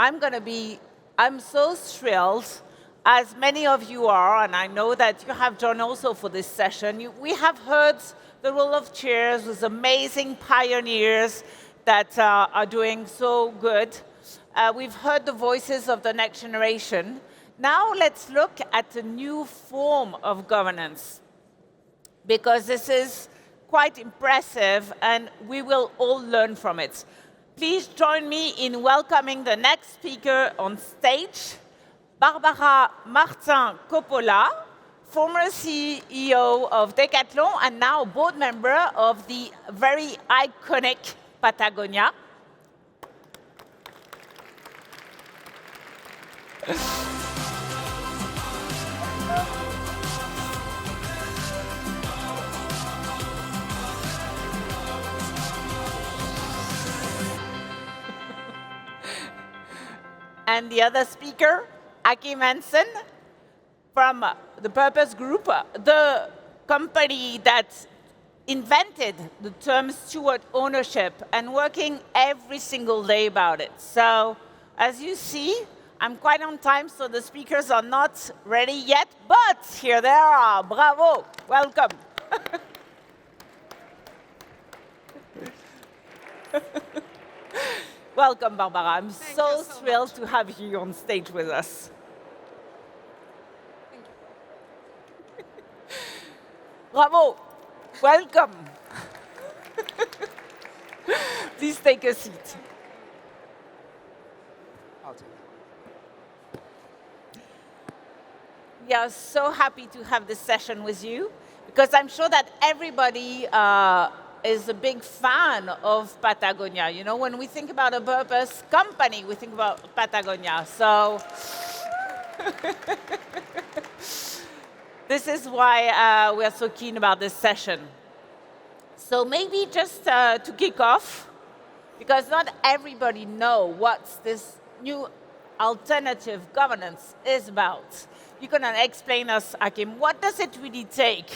I'm so thrilled, as many of you are, and I know that you have joined also for this session. We have heard the role of chairs with amazing pioneers that are doing so good. We've heard the voices of the next generation. Now let's look at a new form of governance, because this is quite impressive and we will all learn from it. Please join me in welcoming the next speaker on stage, Barbara Martin Coppola, former CEO of Decathlon and now board member of the very iconic Patagonia. And the other speaker, Achim Hensen, from the Purpose Group, the company that invented the term steward ownership and working every single day about it. So, as you see, I'm quite on time, so the speakers are not ready yet, but here they are. Bravo. Welcome. Welcome, Barbara. I'm so thrilled to have you on stage with us. Thank you. Bravo. Welcome. Please take a seat. I'll take that. We are so happy to have this session with you, because I'm sure that everybody is a big fan of Patagonia. You know, when we think about a purpose company, we think about Patagonia. So this is why we are so keen about this session. So maybe just to kick off, because not everybody knows what this new alternative governance is about. You can explain us, Achim, what does it really take,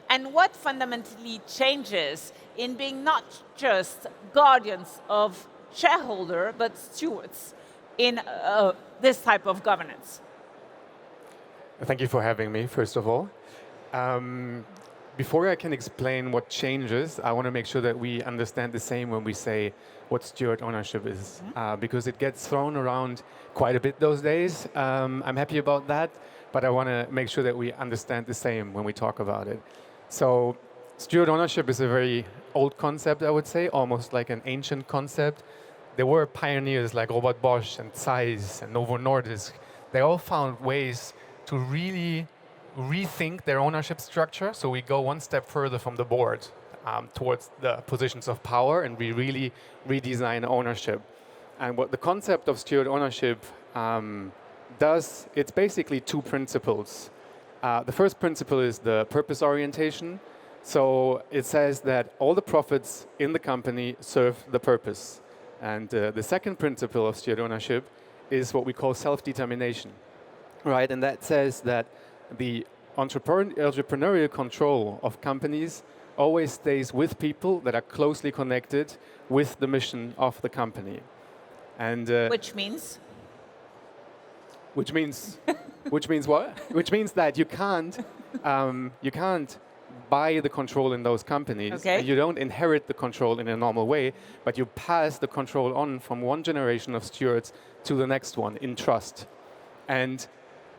and what fundamentally changes in being not just guardians of shareholder, but stewards in this type of governance? Thank you for having me, first of all. Before I can explain what changes, I want to make sure that we understand the same when we say what steward ownership is, because it gets thrown around quite a bit those days. I'm happy about that, but I want to make sure that we understand the same when we talk about it. So steward ownership is a very old concept, I would say, almost like an ancient concept. There were pioneers like Robert Bosch and Zeiss and Novo Nordisk. They all found ways to really rethink their ownership structure. So we go one step further from the board towards the positions of power, and we really redesign ownership. And what the concept of steward ownership does, it's basically two principles. The first principle is the purpose orientation. So it says that all the profits in the company serve the purpose. And the second principle of steward ownership is what we call self-determination, right? And that says that the entrepreneurial control of companies always stays with people that are closely connected with the mission of the company. And Which means? Which means what? Which means that you can't buy the control in those companies. Okay. You don't inherit the control in a normal way, but you pass the control on from one generation of stewards to the next one in trust. And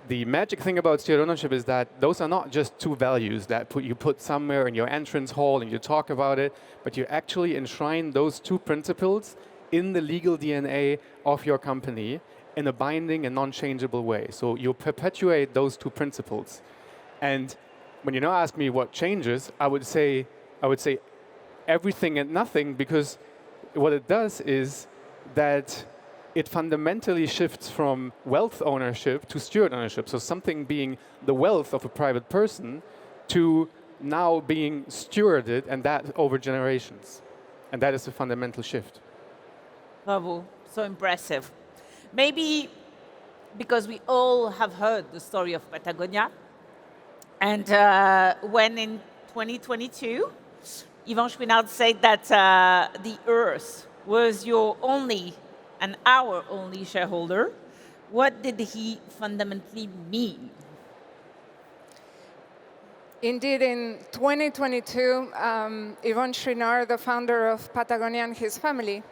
the magic thing about steward ownership is that those are not just two values that you put somewhere in your entrance hall and you talk about it, but you actually enshrine those two principles in the legal DNA of your company in a binding and non-changeable way. So you perpetuate those two principles. And when you now ask me what changes, I would say everything and nothing, because what it does is that it fundamentally shifts from wealth ownership to steward ownership. So something being the wealth of a private person to now being stewarded, and that over generations. And that is a fundamental shift. Bravo, so impressive. Maybe because we all have heard the story of Patagonia, and when in 2022, Yvan Chouinard said that the Earth was your only and our only shareholder. What did he fundamentally mean? Indeed, in 2022, Yvon Chouinard, the founder of Patagonia and his family,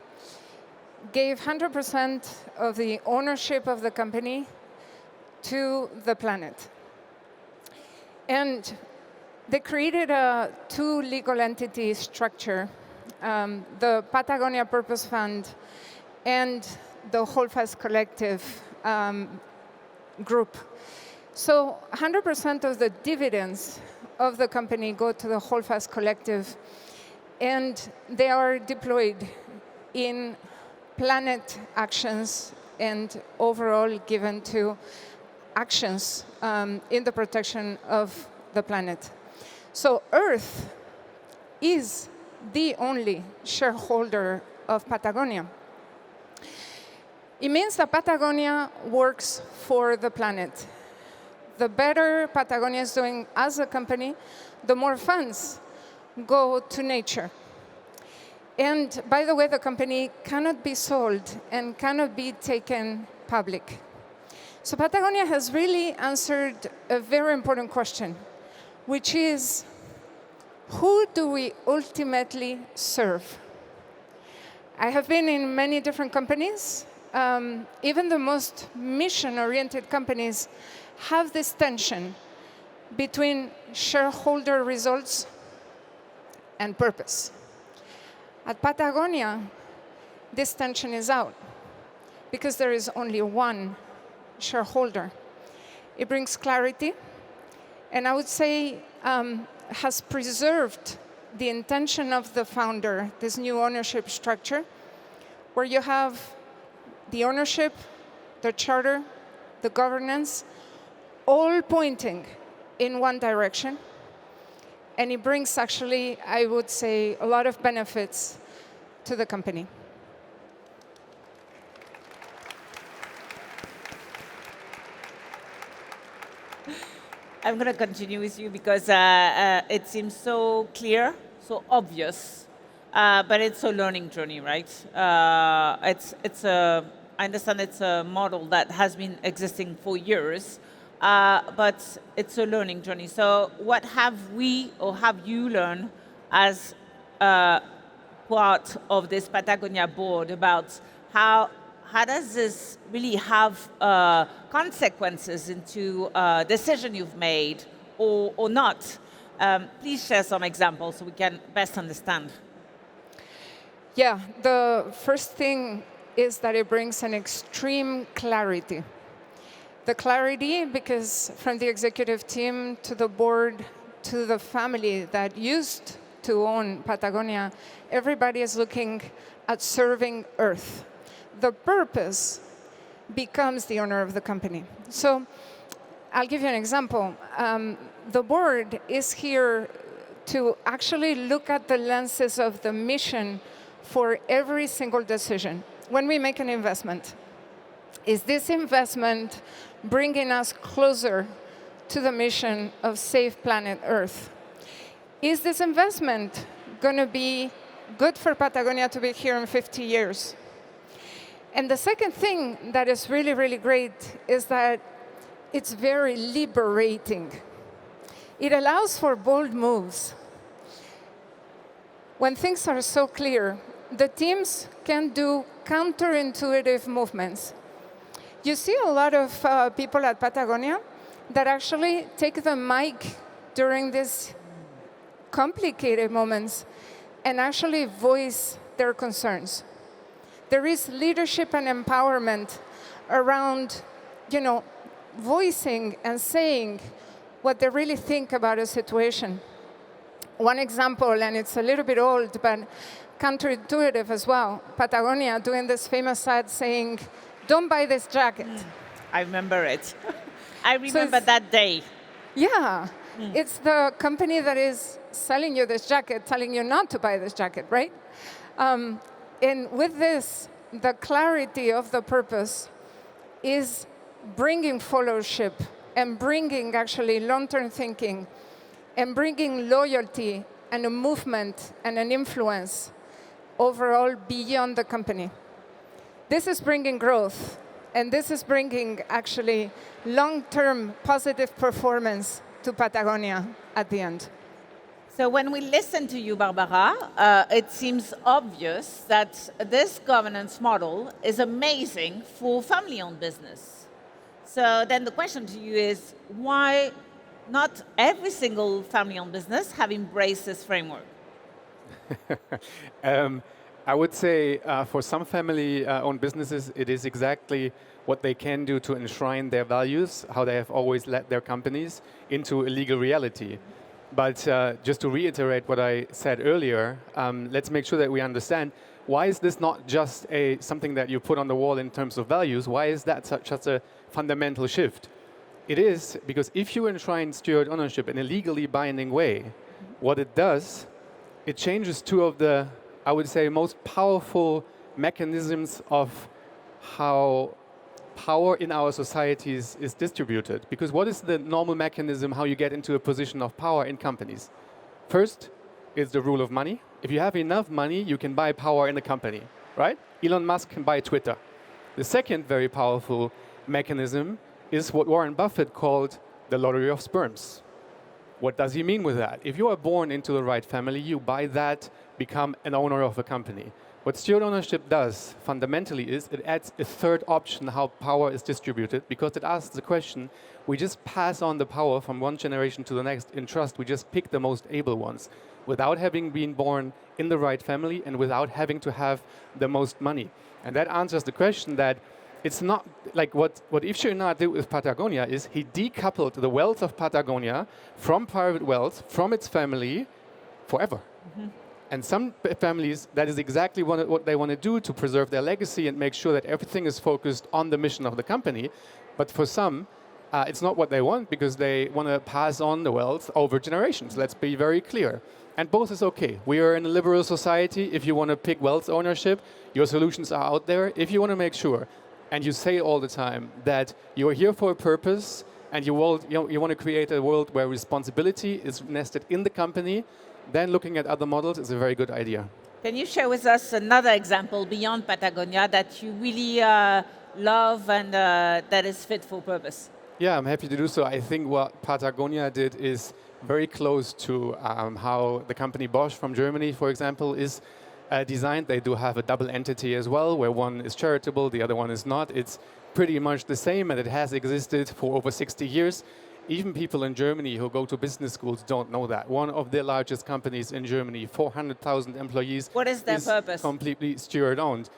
gave 100% of the ownership of the company to the planet. And they created a two legal entity structure, the Patagonia Purpose Fund and the Holdfast Collective group. So 100% of the dividends of the company go to the Holdfast Collective, and they are deployed in planet actions and overall given to actions in the protection of the planet. So Earth is the only shareholder of Patagonia. It means that Patagonia works for the planet. The better Patagonia is doing as a company, the more funds go to nature. And by the way, the company cannot be sold and cannot be taken public. So Patagonia has really answered a very important question, which is, who do we ultimately serve? I have been in many different companies. Even the most mission-oriented companies have this tension between shareholder results and purpose. At Patagonia, this tension is out because there is only one shareholder. It brings clarity, and I would say has preserved the intention of the founder, this new ownership structure, where you have the ownership, the charter, the governance, all pointing in one direction. And it brings actually, I would say, a lot of benefits to the company. I'm going to continue with you because it seems so clear, so obvious, but it's a learning journey, right? I understand it's a model that has been existing for years, but it's a learning journey. So what have we or have you learned as part of this Patagonia board about how does this really have consequences into a decision you've made or not? Please share some examples so we can best understand. Yeah, the first thing is that it brings an extreme clarity. The clarity because from the executive team to the board to the family that used to own Patagonia, everybody is looking at serving Earth. The purpose becomes the owner of the company. So I'll give you an example. The board is here to actually look at the lenses of the mission for every single decision. When we make an investment, is this investment bringing us closer to the mission of Save Planet Earth? Is this investment going to be good for Patagonia to be here in 50 years? And the second thing that is really, really great is that it's very liberating. It allows for bold moves. When things are so clear, the teams can do counterintuitive movements. You see a lot of people at Patagonia that actually take the mic during these complicated moments and actually voice their concerns. There is leadership and empowerment around, voicing and saying what they really think about a situation. One example, and it's a little bit old, but counterintuitive as well. Patagonia doing this famous ad saying, "Don't buy this jacket." I remember it. I remember that day. Yeah. It's the company that is selling you this jacket, telling you not to buy this jacket, right? And with this, the clarity of the purpose is bringing followership and bringing actually long-term thinking and bringing loyalty and a movement and an influence overall beyond the company. this is bringing growth, and this is bringing actually long-term positive performance to Patagonia at the end. So when we listen to you, Barbara, it seems obvious that this governance model is amazing for family-owned business. So then the question to you is, why not every single family-owned business have embraced this framework? I would say for some family-owned businesses, it is exactly what they can do to enshrine their values, how they have always led their companies into a legal reality. But just to reiterate what I said earlier, let's make sure that we understand, why is this not just something that you put on the wall in terms of values? Why is that such a fundamental shift? It is because if you enshrine steward ownership in a legally binding way, what it does, it changes two of the, I would say, most powerful mechanisms of how power in our societies is distributed. Because what is the normal mechanism how you get into a position of power in companies? First is the rule of money. If you have enough money, you can buy power in a company, right? Elon Musk can buy Twitter. The second very powerful mechanism is what Warren Buffett called the lottery of sperms. What does he mean with that? If you are born into the right family, you by that become an owner of a company. What steward ownership does fundamentally is it adds a third option how power is distributed, because it asks the question, we just pass on the power from one generation to the next in trust. We just pick the most able ones without having been born in the right family and without having to have the most money. And that answers the question that it's not like what Yves Chouinard did with Patagonia is he decoupled the wealth of Patagonia from private wealth, from its family, forever. Mm-hmm. And some families, that is exactly what they want to do to preserve their legacy and make sure that everything is focused on the mission of the company. But for some, it's not what they want because they want to pass on the wealth over generations. Let's be very clear. And both is okay. We are in a liberal society. If you want to pick wealth ownership, your solutions are out there. If you want to make sure, and you say all the time, that you are here for a purpose and you want to create a world where responsibility is nested in the company, then looking at other models is a very good idea. Can you share with us another example beyond Patagonia that you really love and that is fit for purpose? Yeah, I'm happy to do so. I think what Patagonia did is very close to how the company Bosch from Germany, for example, is designed. They do have a double entity as well, where one is charitable, the other one is not. It's pretty much the same, and it has existed for over 60 years. Even people in Germany who go to business schools don't know that. One of the largest companies in Germany, 400,000 employees. What is their purpose? Completely steward-owned.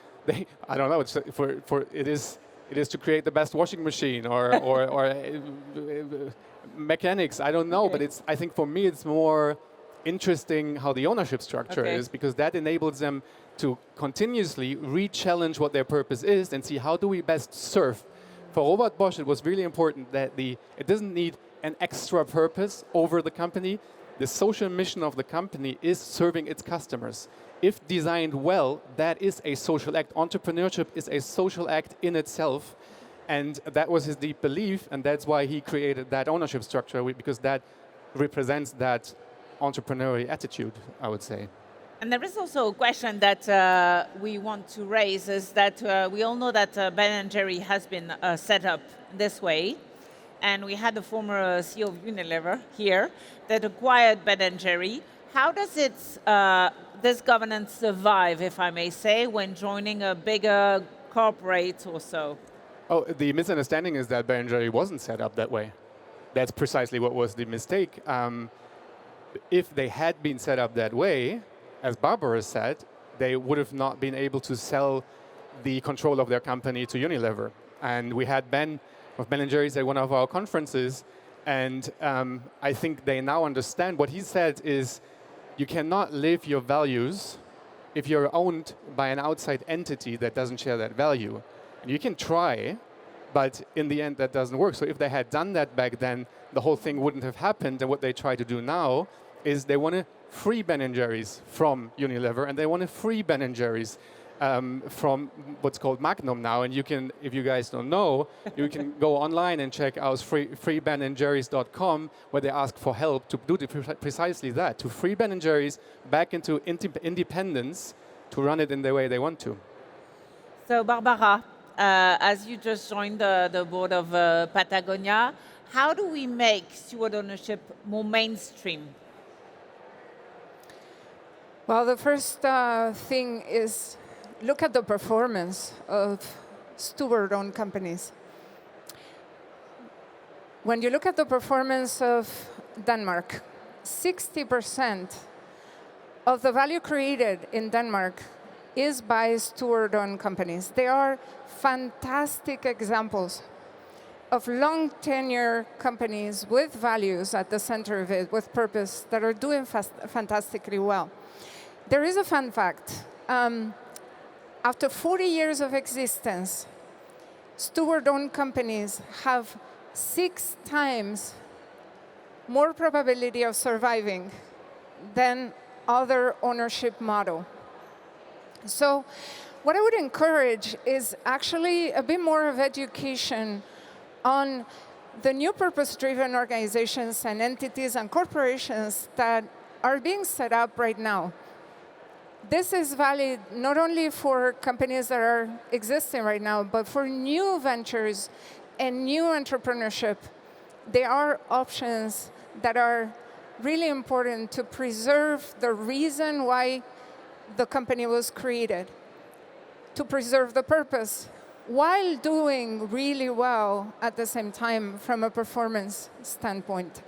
I don't know. It's it is to create the best washing machine or mechanics. I don't know, but I think for me it's more interesting how the ownership structure is, because that enables them to continuously re-challenge what their purpose is and see how do we best serve. For Robert Bosch, it was really important that it doesn't need an extra purpose over the company. The social mission of the company is serving its customers. If designed well, that is a social act. Entrepreneurship is a social act in itself. And that was his deep belief, and that's why he created that ownership structure, because that represents that entrepreneurial attitude, I would say. And there is also a question that we want to raise, is that we all know that Ben & Jerry has been set up this way. And we had the former CEO of Unilever here that acquired Ben & Jerry. How does this governance survive, if I may say, when joining a bigger corporate or so? Oh, the misunderstanding is that Ben & Jerry wasn't set up that way. That's precisely what was the mistake. If they had been set up that way, as Barbara said, they would have not been able to sell the control of their company to Unilever. And we had Ben of Ben & Jerry's at one of our conferences, and I think they now understand. What he said is, you cannot live your values if you're owned by an outside entity that doesn't share that value. And you can try, but in the end that doesn't work. So if they had done that back then, the whole thing wouldn't have happened. And what they try to do now is they want to free Ben & Jerry's from Unilever, and they want to free Ben & Jerry's from what's called Magnum now. And you can, if you guys don't know, you can go online and check out freebenandjerrys.com, where they ask for help to do precisely that, to free Ben & Jerry's back into independence, to run it in the way they want to. So Barbara, as you just joined the board of Patagonia, how do we make steward ownership more mainstream? Well, the first thing is look at the performance of steward-owned companies. When you look at the performance of Denmark, 60% of the value created in Denmark is by steward-owned companies. They are fantastic examples of long tenure companies with values at the center of it, with purpose, that are doing fantastically well. There is a fun fact. After 40 years of existence, steward-owned companies have 6 times more probability of surviving than other ownership model. So what I would encourage is actually a bit more of education on the new purpose-driven organizations and entities and corporations that are being set up right now. This is valid not only for companies that are existing right now, but for new ventures and new entrepreneurship. There are options that are really important to preserve the reason why the company was created, to preserve the purpose, while doing really well at the same time from a performance standpoint.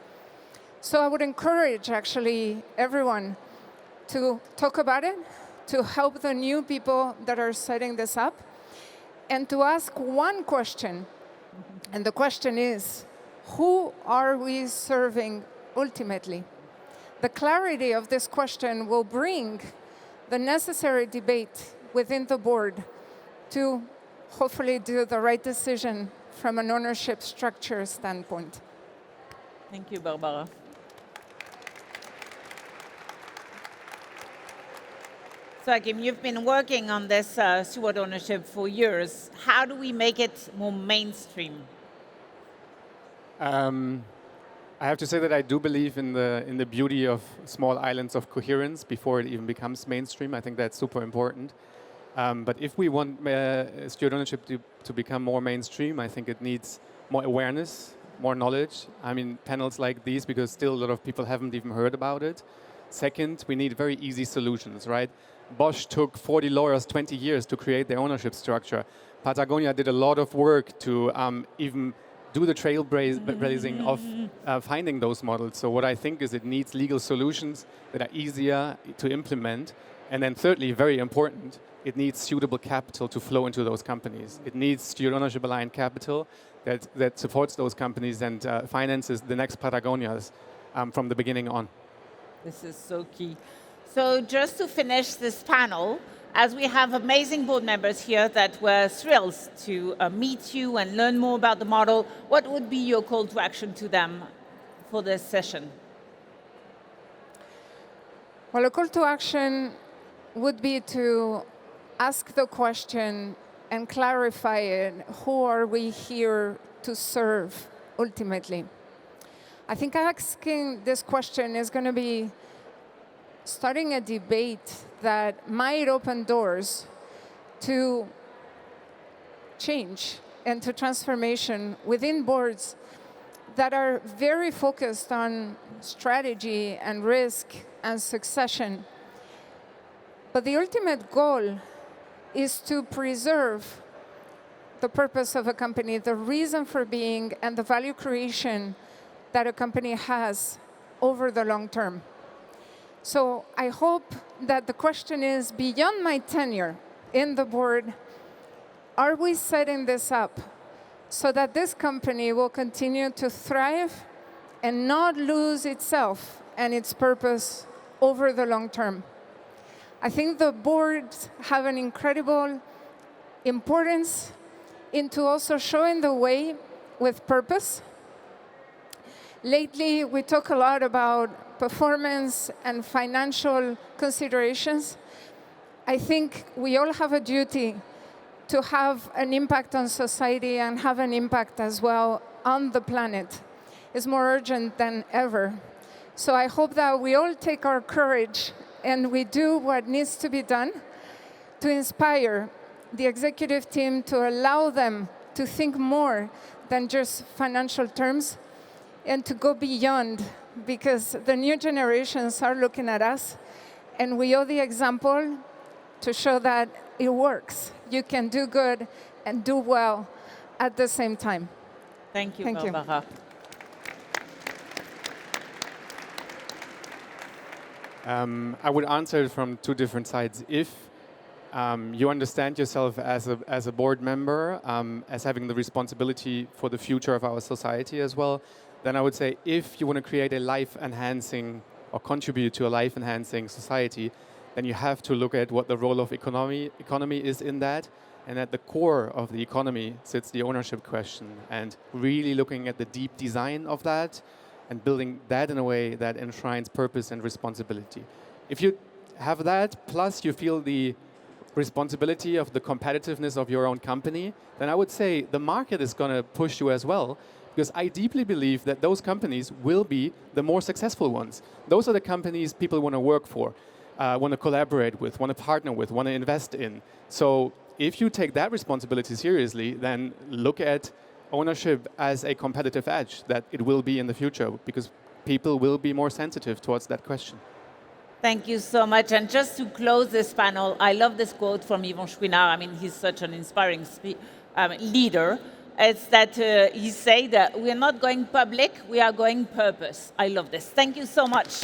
So I would encourage actually everyone to talk about it, to help the new people that are setting this up, and to ask one question. And the question is, who are we serving ultimately? The clarity of this question will bring the necessary debate within the board to hopefully do the right decision from an ownership structure standpoint. Thank you, Barbara. So, Achim, you've been working on this steward ownership for years. How do we make it more mainstream? I have to say that I do believe in the beauty of small islands of coherence before it even becomes mainstream. I think that's super important. But if we want steward ownership to become more mainstream, I think it needs more awareness, more knowledge. I mean, panels like these, because still a lot of people haven't even heard about it. Second, we need very easy solutions, right? Bosch took 40 lawyers 20 years to create their ownership structure. Patagonia did a lot of work to even do the trailblazing of finding those models. So what I think is it needs legal solutions that are easier to implement. And then thirdly, very important, it needs suitable capital to flow into those companies. It needs steward ownership aligned capital that supports those companies and finances the next Patagonias from the beginning on. This is so key. So just to finish this panel, as we have amazing board members here that were thrilled to meet you and learn more about the model, what would be your call to action to them for this session? Well, a call to action would be to ask the question and clarify it. Who are we here to serve ultimately? I think asking this question is going to be starting a debate that might open doors to change and to transformation within boards that are very focused on strategy and risk and succession. But the ultimate goal is to preserve the purpose of a company, the reason for being, and the value creation that a company has over the long term. So I hope that the question is, beyond my tenure in the board, are we setting this up so that this company will continue to thrive and not lose itself and its purpose over the long term? I think the boards have an incredible importance into also showing the way with purpose. Lately, we talk a lot about performance and financial considerations. I think we all have a duty to have an impact on society and have an impact as well on the planet. It's more urgent than ever. So I hope that we all take our courage and we do what needs to be done to inspire the executive team to allow them to think more than just financial terms and to go beyond, because the new generations are looking at us, and we owe the example to show that it works. You can do good and do well at the same time. Thank you, Thank you. Barbara. I would answer it from two different sides. If you understand yourself as a board member, as having the responsibility for the future of our society as well, then I would say if you want to create a life-enhancing or contribute to a life-enhancing society, then you have to look at what the role of economy is in that. And at the core of the economy sits the ownership question, and really looking at the deep design of that and building that in a way that enshrines purpose and responsibility. If you have that, plus you feel the responsibility of the competitiveness of your own company, then I would say the market is going to push you as well, because I deeply believe that those companies will be the more successful ones. Those are the companies people want to work for, want to collaborate with, want to partner with, want to invest in. So if you take that responsibility seriously, then look at ownership as a competitive edge that it will be in the future, because people will be more sensitive towards that question. Thank you so much. And just to close this panel, I love this quote from Yvon Chouinard. I mean, he's such an inspiring leader. It's that he said that we are not going public, we are going purpose. I love this. Thank you so much.